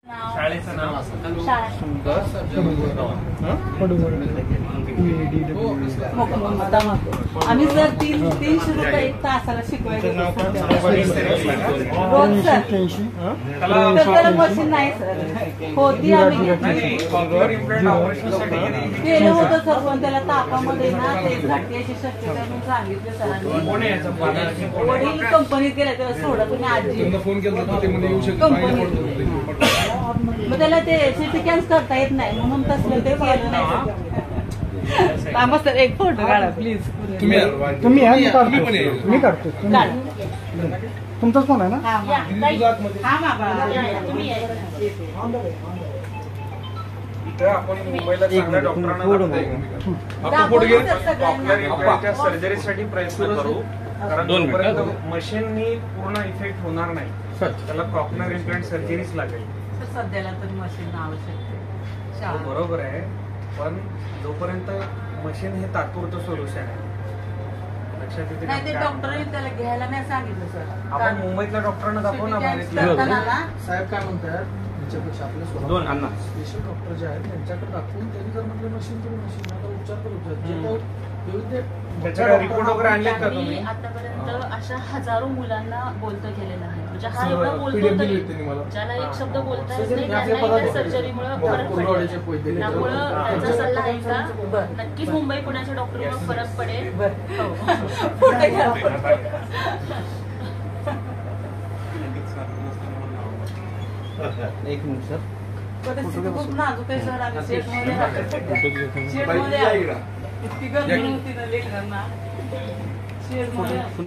शाळेचं नाव आम्ही सर 300 रुपये एक तासाला शिकवायचं मशीन नाही सर होती आम्ही केलं होतं सर पण त्याला तापामध्ये ना ते घटण्याची शक्यता म्हणून सांगितलं सरांनी वडील कंपनीत गेला तेव्हा सोडा तुम्ही आजी कंपनीत मग त्याला ते सिटी कॅन्स करता येत नाही म्हणून तसलं ते केलं नाही सर एक फोटो काढा प्लीज तुम्ही मी काढतो तुमचाच फोन आहे ना आपण मुंबईला चांगल्या डॉक्टरांना सर्जरीसाठी प्रयत्न करू कारण जोपर्यंत मशीननी पूर्ण इफेक्ट होणार नाही त्याला कॉर्नर इम्प्लांट सर्जरीच लागेल सध्याला तर मशीन आवश्यक आहे बरोबर आहे पण जोपर्यंत मशीन हे तात्पुरतं सोल्युशन आहे लक्षात येते नाही ते डॉक्टरांनी त्याला घ्यायला नाही सांगितलं सर आपण मुंबईतल्या डॉक्टरांना दाखवू ना साहेब काय म्हणतात त्याच्यापेक्षा आपले स्पेशल डॉक्टर जे आहेत त्यांच्याकडे दाखवून त्यांनी जर म्हटलं मशीन करू मशीन आता उपचार करू रिपोर्ट वगैरे आणले का तुम्ही आतापर्यंत अशा हजारो मुलांना बोलतं केलेलं आहे म्हणजे हा एवढा बोलतो तरी ज्याला एक शब्द बोलता येत नाही त्यांना सर्जरीमुळे फरक पडेल त्यामुळं त्यांचा सल्ला आहे का नक्कीच मुंबई पुण्याच्या डॉक्टरमुळे फरक पडेल एक मिनिट सर खूप नाजूक आहे सर आम्ही शेडमध्ये इतकी गर्दी होती ना लेकरांना शेडमध्ये